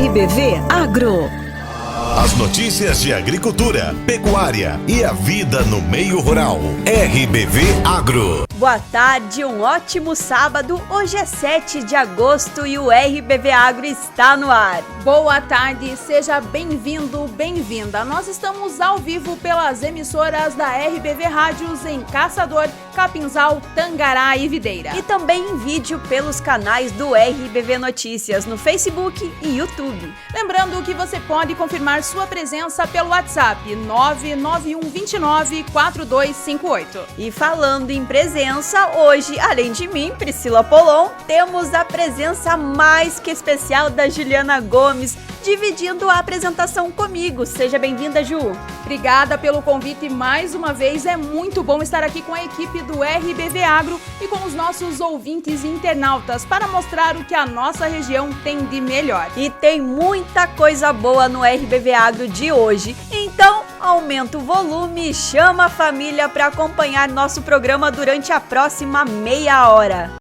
RBV Agro. As notícias de agricultura, pecuária e a vida no meio rural. RBV Agro. Boa tarde, um ótimo sábado. Hoje é 7 de agosto e o RBV Agro está no ar. Boa tarde, seja bem-vindo, bem-vinda. Nós estamos ao vivo pelas emissoras da RBV Rádios em Caçador, Capinzal, Tangará e Videira. E também em vídeo pelos canais do RBV Notícias no Facebook e YouTube. Lembrando que você pode confirmar sua presença pelo WhatsApp 991294258. E falando em presença, hoje, além de mim, Priscila Polon, temos a presença mais que especial da Juliana Gomes, dividindo a apresentação comigo. Seja bem-vinda, Ju. Obrigada pelo convite mais uma vez. É muito bom estar aqui com a equipe do RBV Agro e com os nossos ouvintes e internautas para mostrar o que a nossa região tem de melhor. E tem muita coisa boa no RBV Agro de hoje. Então, aumenta o volume e chama a família para acompanhar nosso programa durante a próxima meia hora.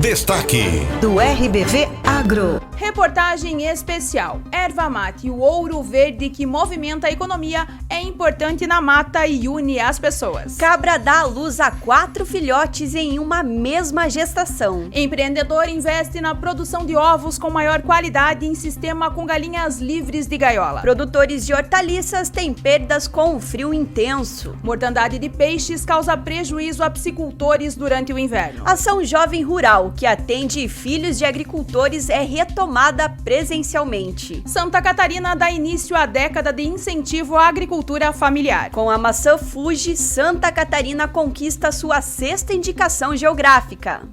Destaque do RBV Agro. Reportagem especial. Erva mate, o ouro verde que movimenta a economia, é importante na mata e une as pessoas. Cabra dá à luz a 4 filhotes em uma mesma gestação. Empreendedor investe na produção de ovos com maior qualidade em sistema com galinhas livres de gaiola. Produtores de hortaliças têm perdas com o frio intenso. Mortandade de peixes causa prejuízo a piscicultores durante o inverno. Ação Jovem Rural, que atende filhos de agricultores, é retomada presencialmente. Santa Catarina dá início à década de incentivo à agricultura familiar. Com a maçã Fuji, Santa Catarina conquista sua 6ª indicação geográfica.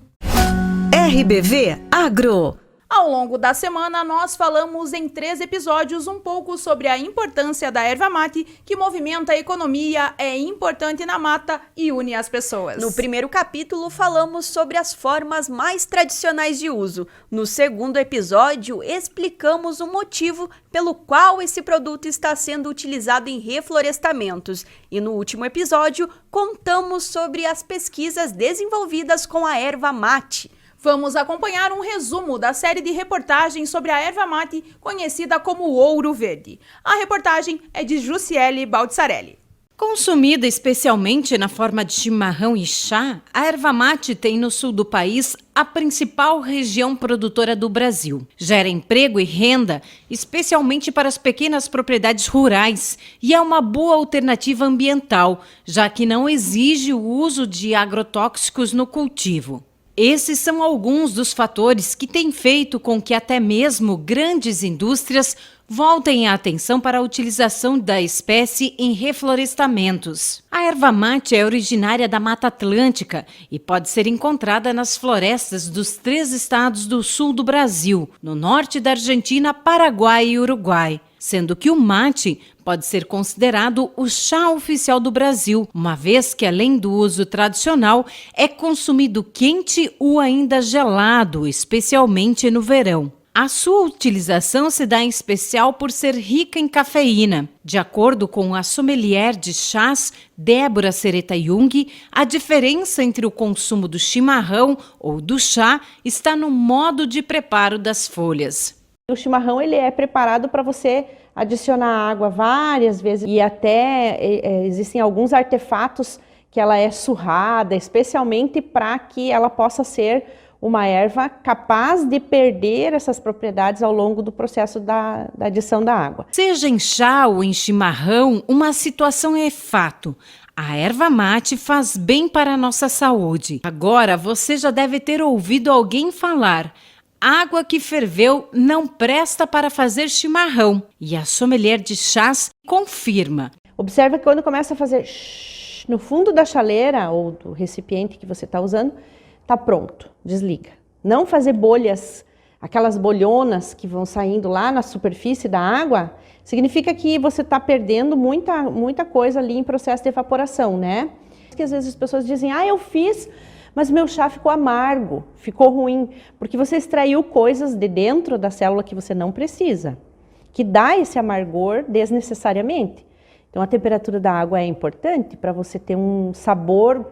RBV Agro. Ao longo da semana, nós falamos em 3 episódios um pouco sobre a importância da erva mate, que movimenta a economia, é importante na mata e une as pessoas. No primeiro capítulo, falamos sobre as formas mais tradicionais de uso. No segundo episódio, explicamos o motivo pelo qual esse produto está sendo utilizado em reflorestamentos. E no último episódio, contamos sobre as pesquisas desenvolvidas com a erva mate. Vamos acompanhar um resumo da série de reportagens sobre a erva mate, conhecida como ouro verde. A reportagem é de Jussiele Baldissarelli. Consumida especialmente na forma de chimarrão e chá, a erva mate tem no sul do país a principal região produtora do Brasil. Gera emprego e renda, especialmente para as pequenas propriedades rurais, e é uma boa alternativa ambiental, já que não exige o uso de agrotóxicos no cultivo. Esses são alguns dos fatores que têm feito com que até mesmo grandes indústrias voltem a atenção para a utilização da espécie em reflorestamentos. A erva mate é originária da Mata Atlântica e pode ser encontrada nas florestas dos 3 estados do sul do Brasil, no norte da Argentina, Paraguai e Uruguai, sendo que o mate pode ser considerado o chá oficial do Brasil, uma vez que, além do uso tradicional, é consumido quente ou ainda gelado, especialmente no verão. A sua utilização se dá em especial por ser rica em cafeína. De acordo com a sommelier de chás, Débora Sereta Jung, a diferença entre o consumo do chimarrão ou do chá está no modo de preparo das folhas. O chimarrão ele é preparado para você adicionar água várias vezes e até existem alguns artefatos que ela é surrada, especialmente para que ela possa ser uma erva capaz de perder essas propriedades ao longo do processo da adição da água. Seja em chá ou em chimarrão, uma situação é fato. A erva mate faz bem para a nossa saúde. Agora você já deve ter ouvido alguém falar: água que ferveu não presta para fazer chimarrão. E a sommelier de chás confirma. Observa que quando começa a fazer no fundo da chaleira ou do recipiente que você está usando, está pronto, desliga. Não fazer bolhas, aquelas bolhonas que vão saindo lá na superfície da água, significa que você está perdendo muita coisa ali em processo de evaporação, né? Que às vezes as pessoas dizem: eu fiz, mas meu chá ficou amargo, ficou ruim, porque você extraiu coisas de dentro da célula que você não precisa, que dá esse amargor desnecessariamente. Então a temperatura da água é importante para você ter um sabor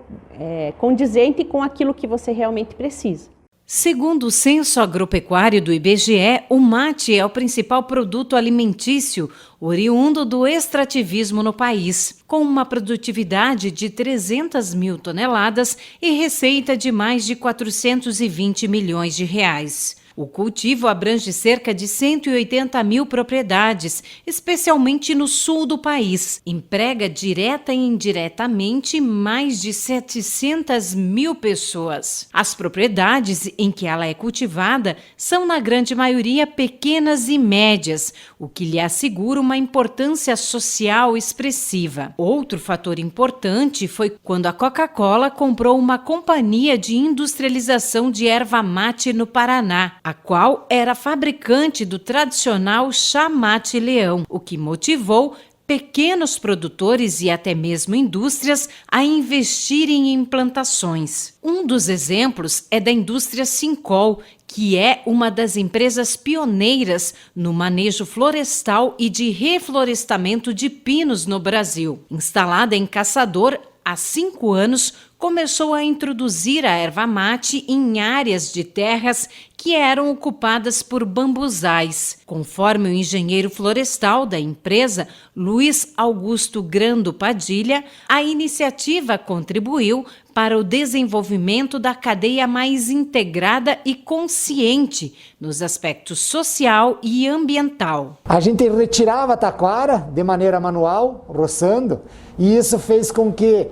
condizente com aquilo que você realmente precisa. Segundo o Censo Agropecuário do IBGE, o mate é o principal produto alimentício oriundo do extrativismo no país, com uma produtividade de 300 mil toneladas e receita de mais de 420 milhões de reais. O cultivo abrange cerca de 180 mil propriedades, especialmente no sul do país. Emprega direta e indiretamente mais de 700 mil pessoas. As propriedades em que ela é cultivada são, na grande maioria, pequenas e médias, o que lhe assegura uma importância social expressiva. Outro fator importante foi quando a Coca-Cola comprou uma companhia de industrialização de erva mate no Paraná, a qual era fabricante do tradicional chá mate leão, o que motivou pequenos produtores e até mesmo indústrias a investirem em plantações. Um dos exemplos é da indústria Sincol, que é uma das empresas pioneiras no manejo florestal e de reflorestamento de pinos no Brasil. Instalada em Caçador, há 5 anos, começou a introduzir a erva mate em áreas de terras que eram ocupadas por bambuzais. Conforme o engenheiro florestal da empresa, Luiz Augusto Grando Padilha, a iniciativa contribuiu para o desenvolvimento da cadeia mais integrada e consciente nos aspectos social e ambiental. A gente retirava a taquara de maneira manual, roçando, e isso fez com que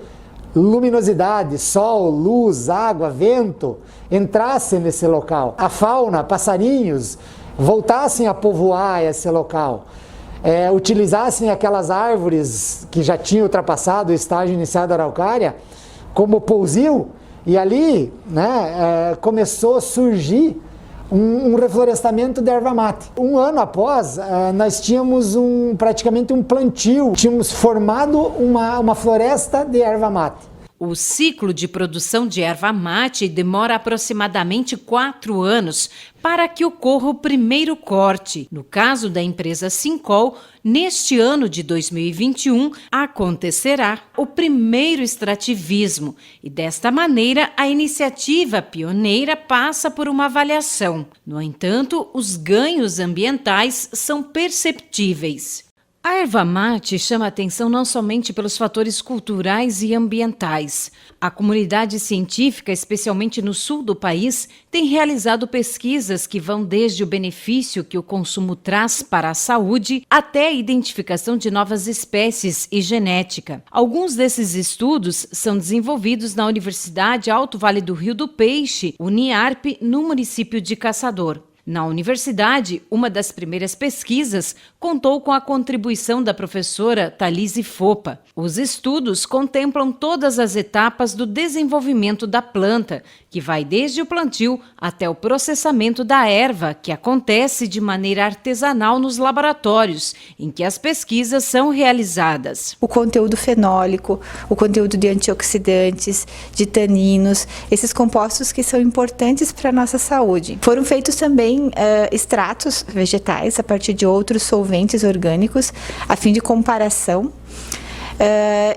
luminosidade, sol, luz, água, vento entrassem nesse local. A fauna, passarinhos, voltassem a povoar esse local. Utilizassem aquelas árvores que já tinham ultrapassado o estágio inicial da araucária como pousio, e ali começou a surgir um reflorestamento da erva mate. Um ano após, nós tínhamos praticamente um plantio, tínhamos formado uma floresta de erva mate. O ciclo de produção de erva mate demora aproximadamente 4 anos para que ocorra o primeiro corte. No caso da empresa Sincol, neste ano de 2021, acontecerá o primeiro extrativismo e, desta maneira, a iniciativa pioneira passa por uma avaliação. No entanto, os ganhos ambientais são perceptíveis. A erva mate chama atenção não somente pelos fatores culturais e ambientais. A comunidade científica, especialmente no sul do país, tem realizado pesquisas que vão desde o benefício que o consumo traz para a saúde até a identificação de novas espécies e genética. Alguns desses estudos são desenvolvidos na Universidade Alto Vale do Rio do Peixe, Uniarp, no município de Caçador. Na universidade, uma das primeiras pesquisas contou com a contribuição da professora Thalise Fopa. Os estudos contemplam todas as etapas do desenvolvimento da planta, que vai desde o plantio até o processamento da erva, que acontece de maneira artesanal nos laboratórios, em que as pesquisas são realizadas. O conteúdo fenólico, o conteúdo de antioxidantes, de taninos, esses compostos que são importantes para a nossa saúde. Foram feitos também extratos vegetais a partir de outros solventes orgânicos, a fim de comparação.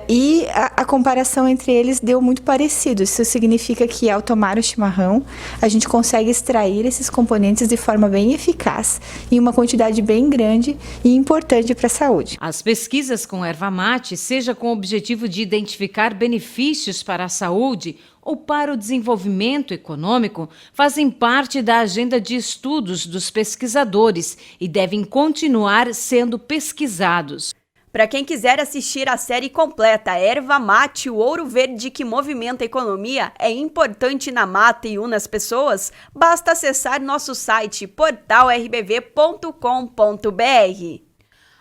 E a comparação entre eles deu muito parecido. Isso significa que, ao tomar o chimarrão, a gente consegue extrair esses componentes de forma bem eficaz, em uma quantidade bem grande e importante para a saúde. As pesquisas com erva mate, seja com o objetivo de identificar benefícios para a saúde ou para o desenvolvimento econômico, fazem parte da agenda de estudos dos pesquisadores e devem continuar sendo pesquisados. Para quem quiser assistir a série completa Erva Mate, o ouro verde que movimenta a economia, é importante na mata e une as pessoas, basta acessar nosso site portalrbv.com.br.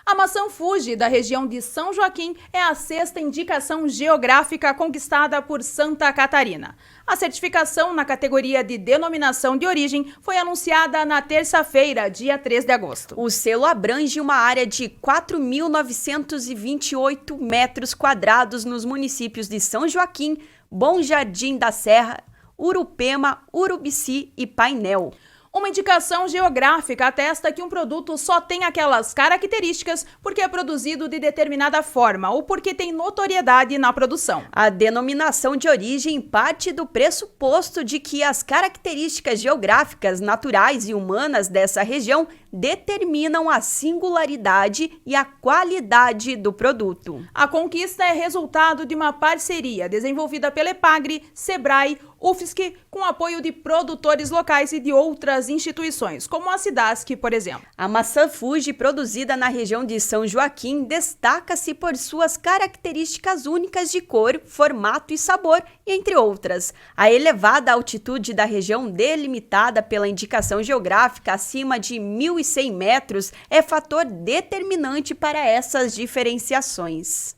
A maçã Fuji, da região de São Joaquim, é a 6ª indicação geográfica conquistada por Santa Catarina. A certificação na categoria de denominação de origem foi anunciada na terça-feira, dia 3 de agosto. O selo abrange uma área de 4.928 metros quadrados nos municípios de São Joaquim, Bom Jardim da Serra, Urupema, Urubici e Painel. Uma indicação geográfica atesta que um produto só tem aquelas características porque é produzido de determinada forma ou porque tem notoriedade na produção. A denominação de origem parte do pressuposto de que as características geográficas, naturais e humanas dessa região determinam a singularidade e a qualidade do produto. A conquista é resultado de uma parceria desenvolvida pela EPAGRE, SEBRAE, UFSC, com apoio de produtores locais e de outras instituições, como a Cidasc, por exemplo. A maçã Fuji, produzida na região de São Joaquim, destaca-se por suas características únicas de cor, formato e sabor, entre outras. A elevada altitude da região, delimitada pela indicação geográfica acima de 1.100 metros, é fator determinante para essas diferenciações.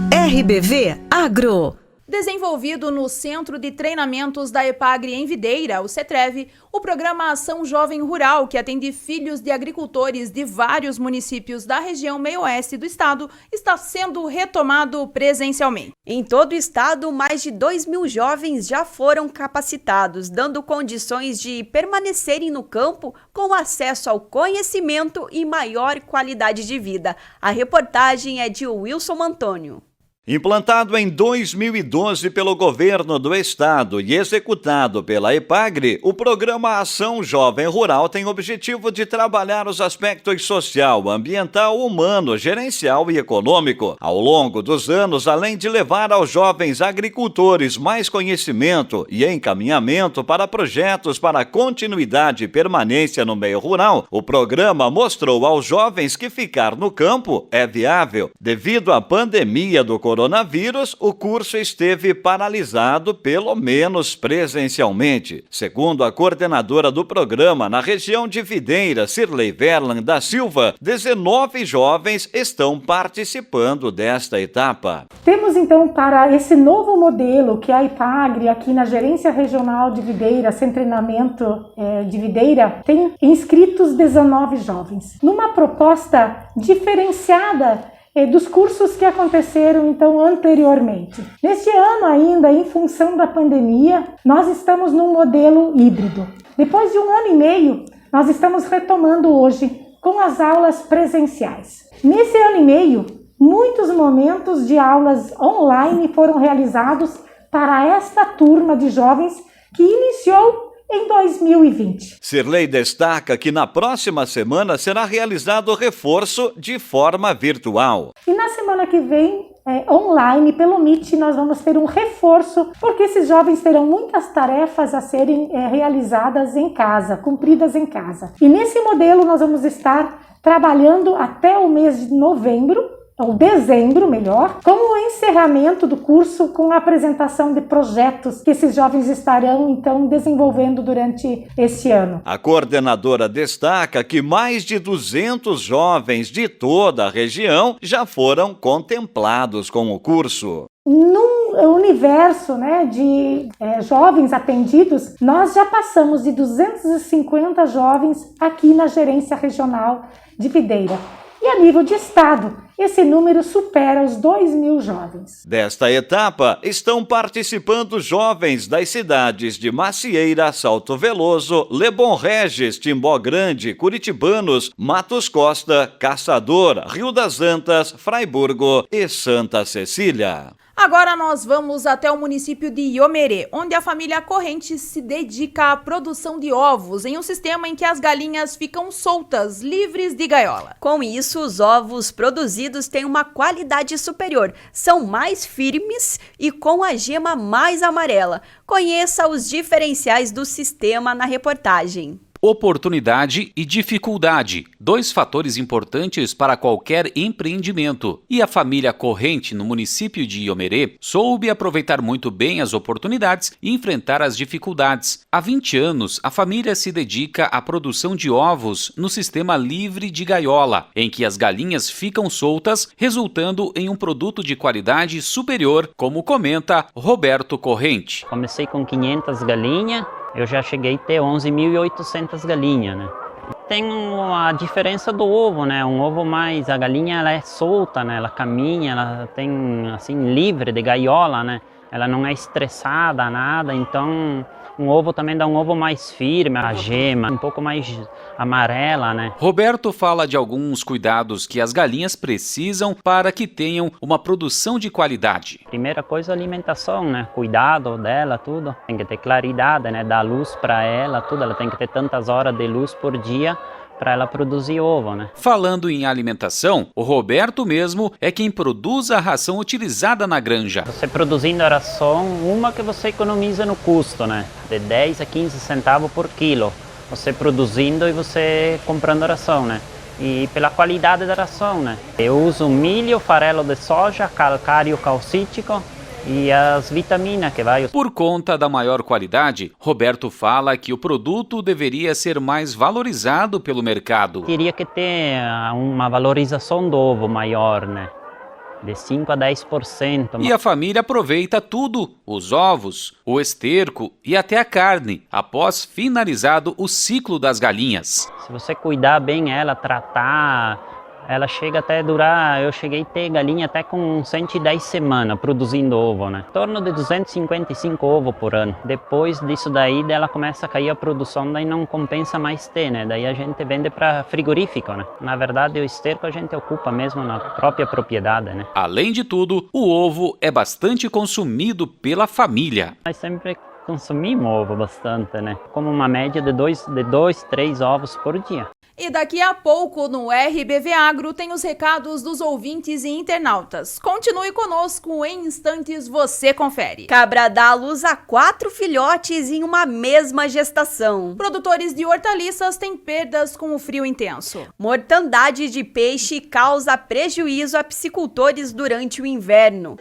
RBV Agro. Desenvolvido no Centro de Treinamentos da EPAGRE em Videira, o CETREV, o programa Ação Jovem Rural, que atende filhos de agricultores de vários municípios da região meio-oeste do estado, está sendo retomado presencialmente. Em todo o estado, mais de 2.000 jovens já foram capacitados, dando condições de permanecerem no campo com acesso ao conhecimento e maior qualidade de vida. A reportagem é de Wilson Antônio. Implantado em 2012 pelo governo do estado e executado pela EPAGRE, o programa Ação Jovem Rural tem o objetivo de trabalhar os aspectos social, ambiental, humano, gerencial e econômico. Ao longo dos anos, além de levar aos jovens agricultores mais conhecimento e encaminhamento para projetos para continuidade e permanência no meio rural, o programa mostrou aos jovens que ficar no campo é viável. Devido à pandemia do coronavírus, o curso esteve paralisado, pelo menos presencialmente. Segundo a coordenadora do programa na região de Videira, Cirlei Verlan da Silva, 19 jovens estão participando desta etapa. Temos então para esse novo modelo que a EPAGRE aqui na Gerência Regional de Videira, Sem Treinamento de Videira, tem inscritos 19 jovens. Numa proposta diferenciada dos cursos que aconteceram então anteriormente. Neste ano ainda, em função da pandemia, nós estamos num modelo híbrido. Depois de 1 ano e meio, nós estamos retomando hoje com as aulas presenciais. Nesse ano e meio, muitos momentos de aulas online foram realizados para esta turma de jovens que iniciou em 2020. Cirlei destaca que na próxima semana será realizado o reforço de forma virtual. E na semana que vem, online, pelo Meet, nós vamos ter um reforço, porque esses jovens terão muitas tarefas a serem realizadas em casa, cumpridas em casa. E nesse modelo nós vamos estar trabalhando até o mês de novembro, ou dezembro, melhor, com o encerramento do curso com a apresentação de projetos que esses jovens estarão, então, desenvolvendo durante esse ano. A coordenadora destaca que mais de 200 jovens de toda a região já foram contemplados com o curso. Num universo de jovens atendidos, nós já passamos de 250 jovens aqui na Gerência Regional de Videira. E a nível de estado, esse número supera os 2.000 jovens. Desta etapa, estão participando jovens das cidades de Macieira, Salto Veloso, Lebon Regis, Timbó Grande, Curitibanos, Matos Costa, Caçador, Rio das Antas, Fraiburgo e Santa Cecília. Agora nós vamos até o município de Iomerê, onde a família Corrente se dedica à produção de ovos em um sistema em que as galinhas ficam soltas, livres de gaiola. Com isso, os ovos produzidos têm uma qualidade superior, são mais firmes e com a gema mais amarela. Conheça os diferenciais do sistema na reportagem. Oportunidade e dificuldade, 2 fatores importantes para qualquer empreendimento. E a família Corrente, no município de Iomerê, soube aproveitar muito bem as oportunidades e enfrentar as dificuldades. Há 20 anos, a família se dedica à produção de ovos no sistema livre de gaiola, em que as galinhas ficam soltas, resultando em um produto de qualidade superior, como comenta Roberto Corrente. Comecei com 500 galinhas. Eu já cheguei a ter 11.800 galinhas, né? Tem a diferença do ovo, né? Um ovo mais, a galinha ela é solta, né? Ela caminha, ela tem assim livre de gaiola, né? Ela não é estressada, nada, então um ovo também dá um ovo mais firme, a gema um pouco mais amarela, né? Roberto fala de alguns cuidados que as galinhas precisam para que tenham uma produção de qualidade. Primeira coisa, a alimentação, né? Cuidado dela, tudo. Tem que ter claridade, né? Dar luz para ela, tudo. Ela tem que ter tantas horas de luz por dia para ela produzir ovo, né? Falando em alimentação, o Roberto mesmo é quem produz a ração utilizada na granja. Você produzindo a ração, uma que você economiza no custo, né? De 10 a 15 centavos por quilo. Você produzindo e você comprando a ração, né? E pela qualidade da ração, né? Eu uso milho, farelo de soja, calcário calcítico e as vitaminas que vai. Por conta da maior qualidade, Roberto fala que o produto deveria ser mais valorizado pelo mercado. Teria que ter uma valorização do ovo maior, né? De 5 a 10%. E a família aproveita tudo, os ovos, o esterco e até a carne, após finalizado o ciclo das galinhas. Se você cuidar bem ela, tratar, ela chega até a durar, eu cheguei a ter galinha até com 110 semanas produzindo ovo, né? Em torno de 255 ovos por ano. Depois disso daí, ela começa a cair a produção, daí não compensa mais ter, né? Daí a gente vende para frigorífico, né? Na verdade, o esterco a gente ocupa mesmo na própria propriedade, né? Além de tudo, o ovo é bastante consumido pela família. Nós sempre consumimos ovo bastante, né? Como uma média de 2, 3 ovos por dia. E daqui a pouco no RBV Agro tem os recados dos ouvintes e internautas. Continue conosco, em instantes você confere. Cabra dá à luz a 4 filhotes em uma mesma gestação. Produtores de hortaliças têm perdas com o frio intenso. Mortandade de peixe causa prejuízo a piscicultores durante o inverno.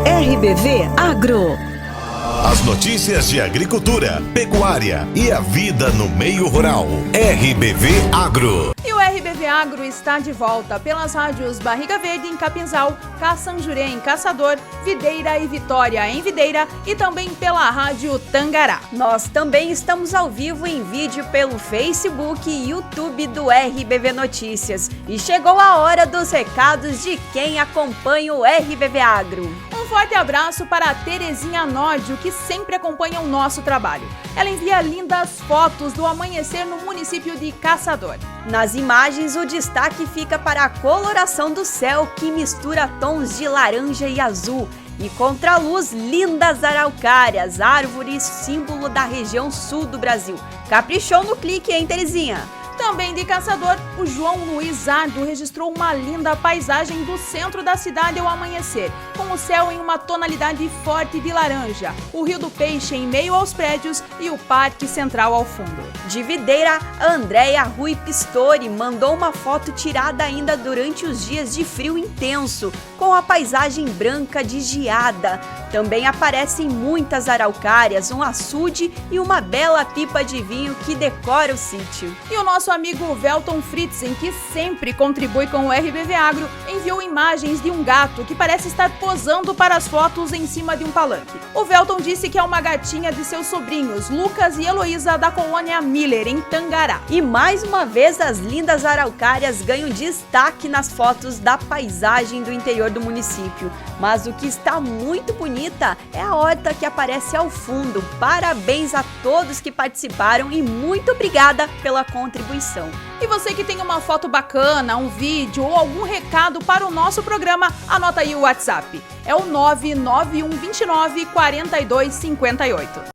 RBV Agro. As notícias de agricultura, pecuária e a vida no meio rural. RBV Agro. E o RBV Agro está de volta pelas rádios Barriga Verde em Capinzal, Caçanjurê em Caçador, Videira e Vitória em Videira e também pela rádio Tangará. Nós também estamos ao vivo em vídeo pelo Facebook e YouTube do RBV Notícias. E chegou a hora dos recados de quem acompanha o RBV Agro. Um forte abraço para a Terezinha Nódio, que sempre acompanha o nosso trabalho. Ela envia lindas fotos do amanhecer no município de Caçador. Nas imagens, o destaque fica para a coloração do céu, que mistura tons de laranja e azul. E contra a luz, lindas araucárias, árvores símbolo da região sul do Brasil. Caprichou no clique, hein, Terezinha? Também de Caçador, o João Luiz Ardo registrou uma linda paisagem do centro da cidade ao amanhecer, com o céu em uma tonalidade forte de laranja, o Rio do Peixe em meio aos prédios e o Parque Central ao fundo. De Videira, a Andréia Rui Pistori mandou uma foto tirada ainda durante os dias de frio intenso, com a paisagem branca de geada. Também aparecem muitas araucárias, um açude e uma bela pipa de vinho que decora o sítio. E o nosso amigo Velton Fritzen, que sempre contribui com o RBV Agro, enviou imagens de um gato que parece estar posando para as fotos em cima de um palanque. O Velton disse que é uma gatinha de seus sobrinhos, Lucas e Heloísa, da colônia Miller, em Tangará. E mais uma vez as lindas araucárias ganham destaque nas fotos da paisagem do interior do município. Mas o que está muito bonito bonita é a horta que aparece ao fundo. Parabéns a todos que participaram e muito obrigada pela contribuição. E você que tem uma foto bacana, um vídeo ou algum recado para o nosso programa, anota aí o WhatsApp. É o 991294258.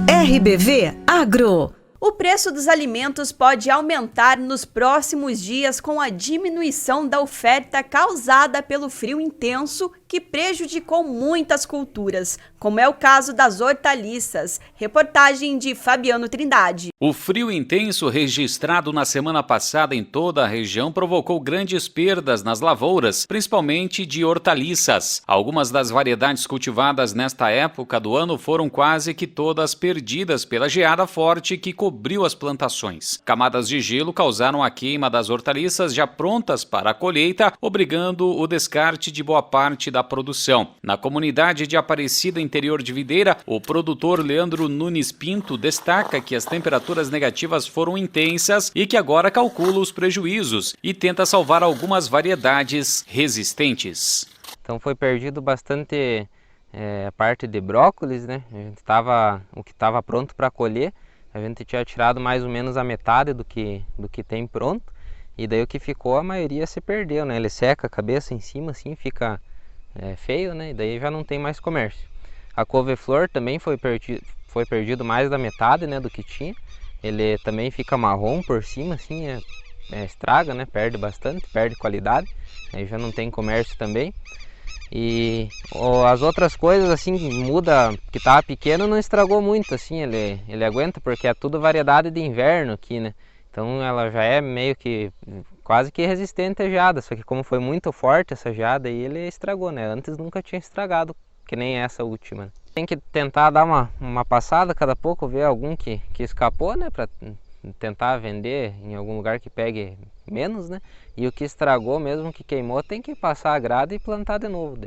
RBV Agro. O preço dos alimentos pode aumentar nos próximos dias com a diminuição da oferta causada pelo frio intenso que prejudicou muitas culturas, como é o caso das hortaliças. Reportagem de Fabiano Trindade. O frio intenso registrado na semana passada em toda a região provocou grandes perdas nas lavouras, principalmente de hortaliças. Algumas das variedades cultivadas nesta época do ano foram quase que todas perdidas pela geada forte que cobriu as plantações. Camadas de gelo causaram a queima das hortaliças já prontas para a colheita, obrigando o descarte de boa parte da produção. Na comunidade de Aparecida, interior de Videira, o produtor Leandro Nunes Pinto destaca que as temperaturas negativas foram intensas e que agora calcula os prejuízos e tenta salvar algumas variedades resistentes. Então foi perdido bastante a parte de brócolis, né? O que estava pronto para colher, a gente tinha tirado mais ou menos a metade do que tem pronto, e daí o que ficou, a maioria se perdeu, né? Ele seca a cabeça em cima, assim, fica feio, né? E daí já não tem mais comércio. A couve-flor também foi perdido mais da metade, né, do que tinha. Ele também fica marrom por cima, assim, estraga, né? Perde bastante, perde qualidade. Aí já não tem comércio também. E as outras coisas, assim, muda, que estava pequeno, não estragou muito, assim, ele aguenta, porque é tudo variedade de inverno aqui, né? Então ela já é meio que quase que resistente à geada, só que como foi muito forte essa geada aí, ele estragou, né? Antes nunca tinha estragado, que nem essa última. Tem que tentar dar uma passada cada pouco, ver algum que escapou, né? Para tentar vender em algum lugar que pegue menos, né? E o que estragou, mesmo que queimou, tem que passar a grada e plantar de novo.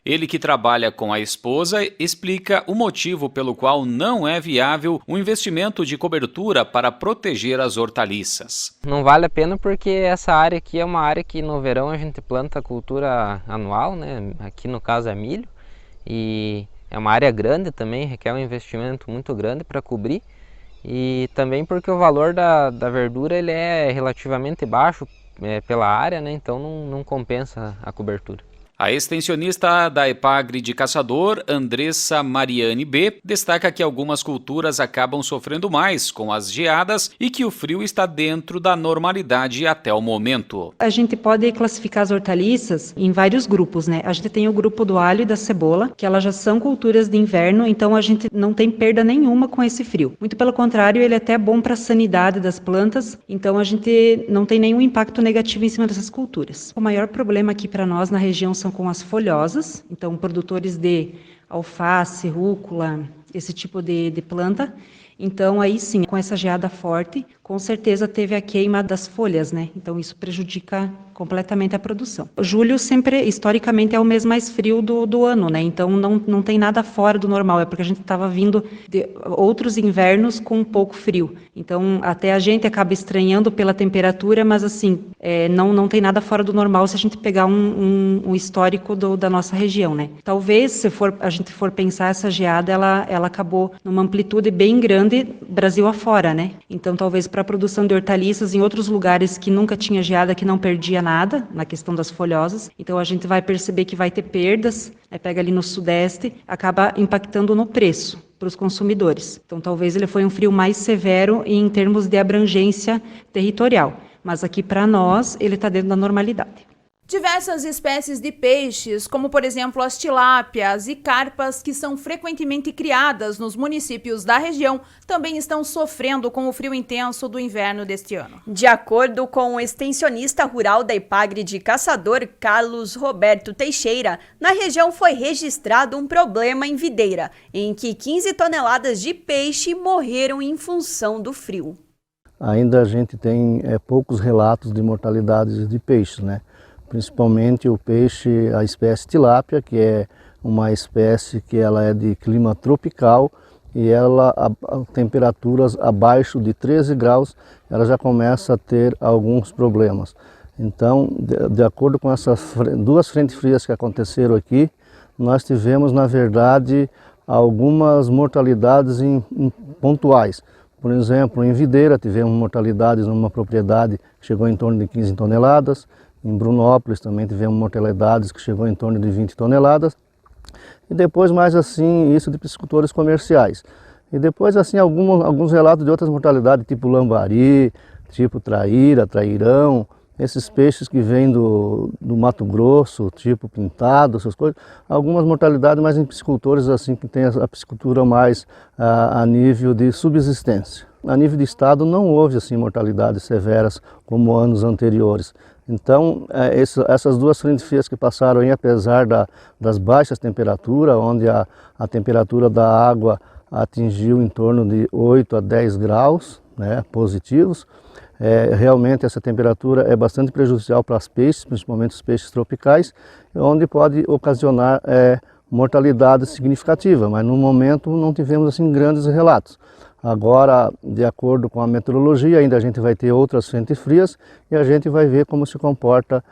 Ele, que trabalha com a esposa, explica o motivo pelo qual não é viável um investimento de cobertura para proteger as hortaliças. Não vale a pena porque essa área aqui é uma área que no verão a gente planta cultura anual, né? Aqui no caso é milho, e é uma área grande também, requer um investimento muito grande para cobrir, e também porque o valor da verdura ele é relativamente baixo pela área, né? Então não compensa a cobertura. A extensionista da Epagre de Caçador, Andressa Mariane B., destaca que algumas culturas acabam sofrendo mais com as geadas e que o frio está dentro da normalidade até o momento. A gente pode classificar as hortaliças em vários grupos, né? A gente tem o grupo do alho e da cebola, que elas já são culturas de inverno, então a gente não tem perda nenhuma com esse frio. Muito pelo contrário, ele é até bom para a sanidade das plantas, então a gente não tem nenhum impacto negativo em cima dessas culturas. O maior problema aqui para nós na região são com as folhosas, então produtores de alface, rúcula, esse tipo de planta. Então aí sim, com essa geada forte, com certeza teve a queima das folhas, né? Então isso prejudica completamente a produção. Julho sempre, historicamente, é o mês mais frio do ano, né? Então não tem nada fora do normal, é porque a gente estava vindo de outros invernos com um pouco frio. Então até a gente acaba estranhando pela temperatura, mas assim, não tem nada fora do normal se a gente pegar um histórico da nossa região, né? Talvez, se a gente for pensar, essa geada, ela acabou numa amplitude bem grande Brasil afora, né? Então talvez para a produção de hortaliças em outros lugares que nunca tinha geada, que não perdia nada na questão das folhosas, então a gente vai perceber que vai ter perdas, pega ali no sudeste, acaba impactando no preço para os consumidores. Então talvez ele foi um frio mais severo em termos de abrangência territorial, mas aqui para nós ele está dentro da normalidade. Diversas espécies de peixes, como por exemplo as tilápias e carpas, que são frequentemente criadas nos municípios da região, também estão sofrendo com o frio intenso do inverno deste ano. De acordo com o extensionista rural da Epagre de Caçador, Carlos Roberto Teixeira, na região foi registrado um problema em Videira, em que 15 toneladas de peixe morreram em função do frio. Ainda a gente tem poucos relatos de mortalidade de peixes, né? Principalmente o peixe, a espécie tilápia, que é uma espécie que ela é de clima tropical e ela a temperaturas abaixo de 13 graus, ela já começa a ter alguns problemas. Então, de acordo com essas duas frentes frias que aconteceram aqui, nós tivemos, na verdade, algumas mortalidades pontuais. Por exemplo, em Videira tivemos mortalidades numa propriedade que chegou em torno de 15 toneladas. Em Brunópolis também tivemos mortalidades que chegou em torno de 20 toneladas. E depois mais assim, isso de piscicultores comerciais. E depois assim, alguns relatos de outras mortalidades, tipo lambari, tipo traíra, trairão. Esses peixes que vêm do Mato Grosso, tipo pintado, essas coisas, algumas mortalidades mais em piscicultores assim que tem a piscicultura mais a nível de subsistência. A nível de estado não houve assim mortalidades severas como anos anteriores. Então essas duas frentes frias que passaram aí, apesar das baixas temperaturas, onde a temperatura da água atingiu em torno de 8 a 10 graus, né, positivos, realmente essa temperatura é bastante prejudicial para os peixes, principalmente os peixes tropicais, onde pode ocasionar mortalidade significativa, mas no momento não tivemos assim grandes relatos. Agora, de acordo com a meteorologia, ainda a gente vai ter outras frentes frias e a gente vai ver como se comporta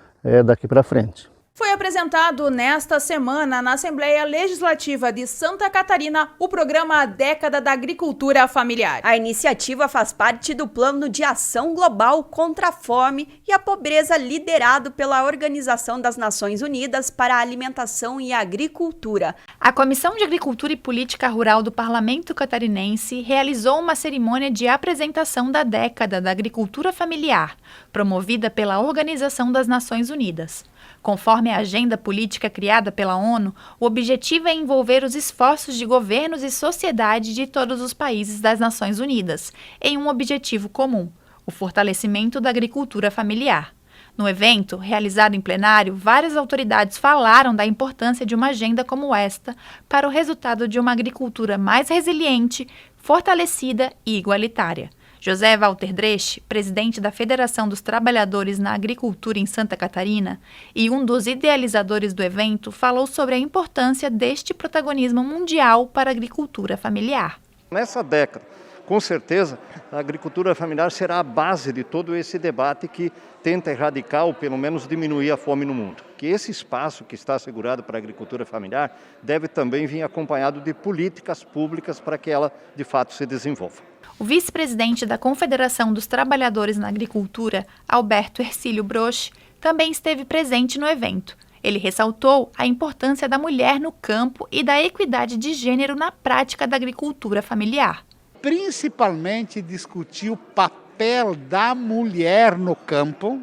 daqui para frente. Foi apresentado nesta semana na Assembleia Legislativa de Santa Catarina o programa A Década da Agricultura Familiar. A iniciativa faz parte do Plano de Ação Global contra a Fome e a Pobreza liderado pela Organização das Nações Unidas para a Alimentação e Agricultura. A Comissão de Agricultura e Política Rural do Parlamento Catarinense realizou uma cerimônia de apresentação da Década da Agricultura Familiar, promovida pela Organização das Nações Unidas. Conforme a agenda política criada pela ONU, o objetivo é envolver os esforços de governos e sociedade de todos os países das Nações Unidas em um objetivo comum, o fortalecimento da agricultura familiar. No evento, realizado em plenário, várias autoridades falaram da importância de uma agenda como esta para o resultado de uma agricultura mais resiliente, fortalecida e igualitária. José Walter Dresch, presidente da Federação dos Trabalhadores na Agricultura em Santa Catarina e um dos idealizadores do evento, falou sobre a importância deste protagonismo mundial para a agricultura familiar. Nessa década, com certeza, a agricultura familiar será a base de todo esse debate que tenta erradicar ou pelo menos diminuir a fome no mundo. Que esse espaço que está assegurado para a agricultura familiar deve também vir acompanhado de políticas públicas para que ela de fato se desenvolva. O vice-presidente da Confederação dos Trabalhadores na Agricultura, Alberto Hercílio Broch, também esteve presente no evento. Ele ressaltou a importância da mulher no campo e da equidade de gênero na prática da agricultura familiar. Principalmente discutir o papel da mulher no campo,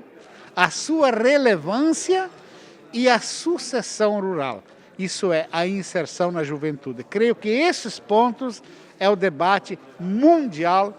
a sua relevância e a sucessão rural. Isso é a inserção na juventude. Creio que esses pontos é o debate mundial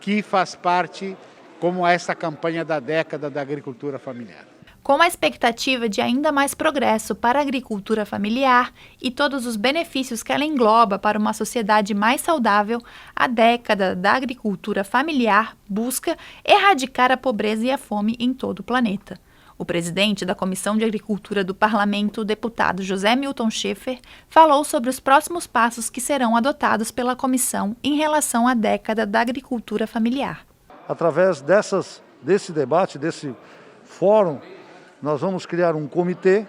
que faz parte como essa campanha da década da agricultura familiar. Com a expectativa de ainda mais progresso para a agricultura familiar e todos os benefícios que ela engloba para uma sociedade mais saudável, a década da agricultura familiar busca erradicar a pobreza e a fome em todo o planeta. O presidente da Comissão de Agricultura do Parlamento, o deputado José Milton Schaefer, falou sobre os próximos passos que serão adotados pela comissão em relação à década da agricultura familiar. Através desse debate, desse fórum, nós vamos criar um comitê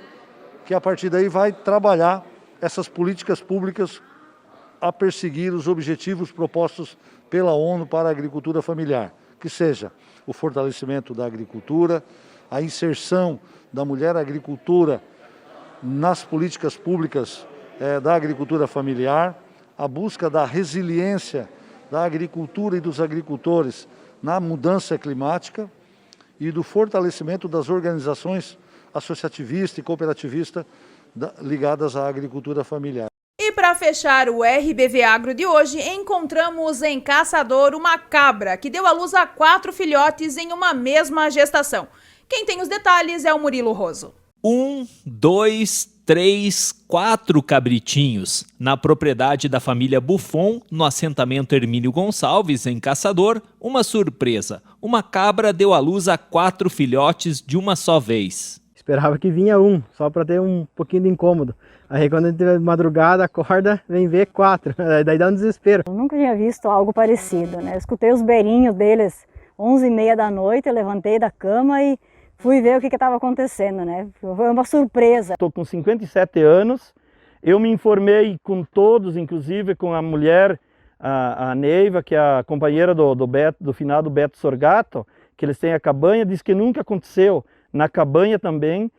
que a partir daí vai trabalhar essas políticas públicas a perseguir os objetivos propostos pela ONU para a agricultura familiar, que seja o fortalecimento da agricultura, a inserção da mulher agricultura nas políticas públicas da agricultura familiar, a busca da resiliência da agricultura e dos agricultores na mudança climática e do fortalecimento das organizações associativistas e cooperativistas ligadas à agricultura familiar. E para fechar o RBV Agro de hoje, encontramos em Caçador uma cabra que deu à luz a 4 filhotes em uma mesma gestação. Quem tem os detalhes é o Murilo Roso. 1, 2, 3, 4 cabritinhos. Na propriedade da família Buffon, no assentamento Hermínio Gonçalves, em Caçador, uma surpresa. Uma cabra deu à luz a 4 filhotes de uma só vez. Esperava que vinha um, só para ter um pouquinho de incômodo. Aí quando a gente de madrugada acorda, vem ver 4, daí dá um desespero. Eu nunca tinha visto algo parecido, né? Eu escutei os beirinhos deles 11h30 da noite, eu levantei da cama e fui ver o que estava acontecendo, né? Foi uma surpresa. Estou com 57 anos, Eu me informei com todos, inclusive com a mulher, a Neiva, que é a companheira do finado Beto Sorgato, que eles têm a cabanha, diz que nunca aconteceu na cabanha também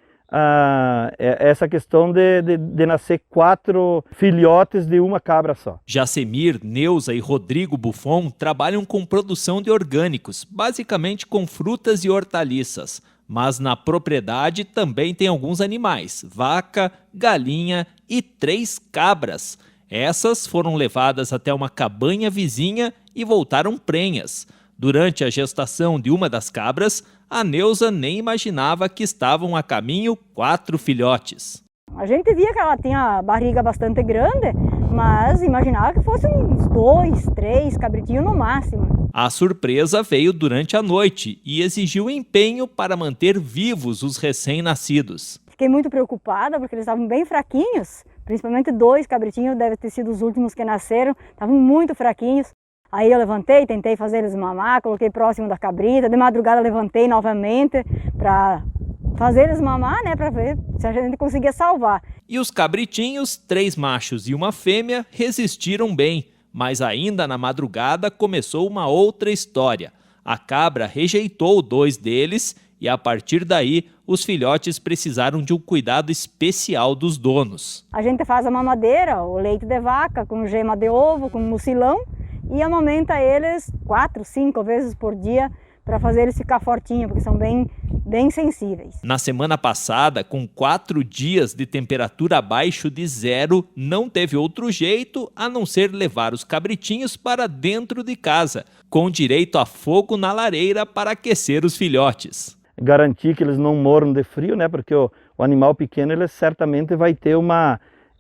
essa questão de nascer 4 filhotes de uma cabra só. Jacemir, Neuza e Rodrigo Buffon trabalham com produção de orgânicos, basicamente com frutas e hortaliças. Mas na propriedade também tem alguns animais, vaca, galinha e 3 cabras. Essas foram levadas até uma cabanha vizinha e voltaram prenhas. Durante a gestação de uma das cabras, a Neuza nem imaginava que estavam a caminho 4 filhotes. A gente via que ela tinha a barriga bastante grande, mas imaginava que fossem uns 2, 3 cabritinhos no máximo. A surpresa veio durante a noite e exigiu empenho para manter vivos os recém-nascidos. Fiquei muito preocupada porque eles estavam bem fraquinhos, principalmente 2 cabritinhos, devem ter sido os últimos que nasceram, estavam muito fraquinhos. Aí eu levantei, tentei fazer eles mamar, coloquei próximo da cabrita, de madrugada levantei novamente para fazer eles mamar, né, para ver se a gente conseguia salvar. E os cabritinhos, 3 machos e uma fêmea, resistiram bem, mas ainda na madrugada começou uma outra história. A cabra rejeitou 2 deles e a partir daí os filhotes precisaram de um cuidado especial dos donos. A gente faz a mamadeira, o leite de vaca com gema de ovo, com mucilão, e amamenta eles 4, 5 vezes por dia para fazer eles ficar fortinhos, porque são bem sensíveis. Na semana passada, com 4 dias de temperatura abaixo de 0, não teve outro jeito a não ser levar os cabritinhos para dentro de casa, com direito a fogo na lareira para aquecer os filhotes. Garantir que eles não morram de frio, né? Porque o animal pequeno ele certamente vai ter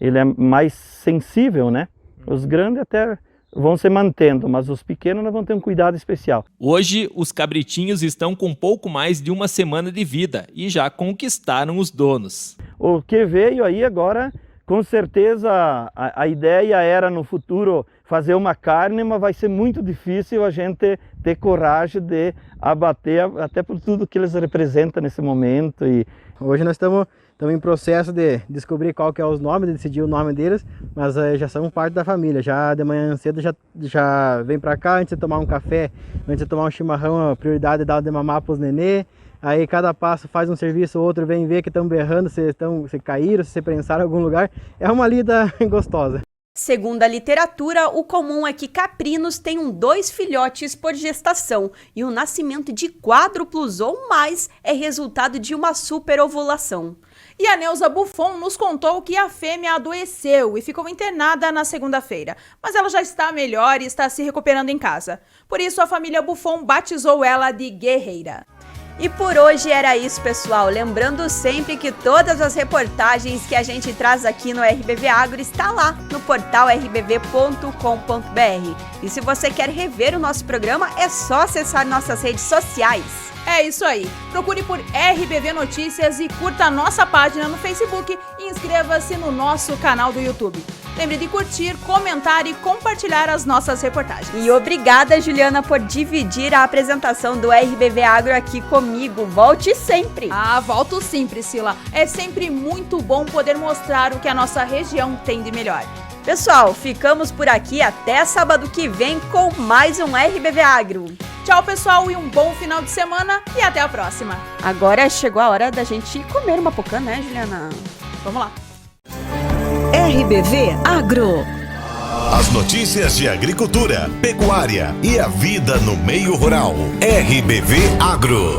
ele é mais sensível, né? Os grandes até vão se mantendo, mas os pequenos vão ter um cuidado especial. Hoje, os cabritinhos estão com pouco mais de 1 semana de vida e já conquistaram os donos. O que veio aí agora, com certeza a ideia era no futuro fazer uma carne, mas vai ser muito difícil a gente ter coragem de abater, até por tudo que eles representam nesse momento. E hoje nós estamos em processo de descobrir qual que é os nomes, de decidir o nome deles, mas já são parte da família. Já de manhã cedo já vem para cá, antes de tomar um café, antes de tomar um chimarrão, a prioridade é dar de mamar para os nenê. Aí cada passo faz um serviço, o outro vem ver que estão berrando, se caíram, se prensaram em algum lugar. É uma lida gostosa. Segundo a literatura, o comum é que caprinos tenham 2 filhotes por gestação e o nascimento de quádruplos ou mais é resultado de uma superovulação. E a Neuza Buffon nos contou que a fêmea adoeceu e ficou internada na segunda-feira, mas ela já está melhor e está se recuperando em casa. Por isso, a família Buffon batizou ela de Guerreira. E por hoje era isso, pessoal. Lembrando sempre que todas as reportagens que a gente traz aqui no RBV Agro está lá no portal rbv.com.br. E se você quer rever o nosso programa, é só acessar nossas redes sociais. É isso aí. Procure por RBV Notícias e curta a nossa página no Facebook e inscreva-se no nosso canal do YouTube. Lembre de curtir, comentar e compartilhar as nossas reportagens. E obrigada, Juliana, por dividir a apresentação do RBV Agro aqui comigo. Volte sempre. Volto sim, Priscila. É sempre muito bom poder mostrar o que a nossa região tem de melhor. Pessoal, ficamos por aqui até sábado que vem com mais um RBV Agro. Tchau, pessoal, e um bom final de semana e até a próxima. Agora chegou a hora da gente comer uma pocã, né, Juliana? Vamos lá. RBV Agro. As notícias de agricultura, pecuária e a vida no meio rural. RBV Agro.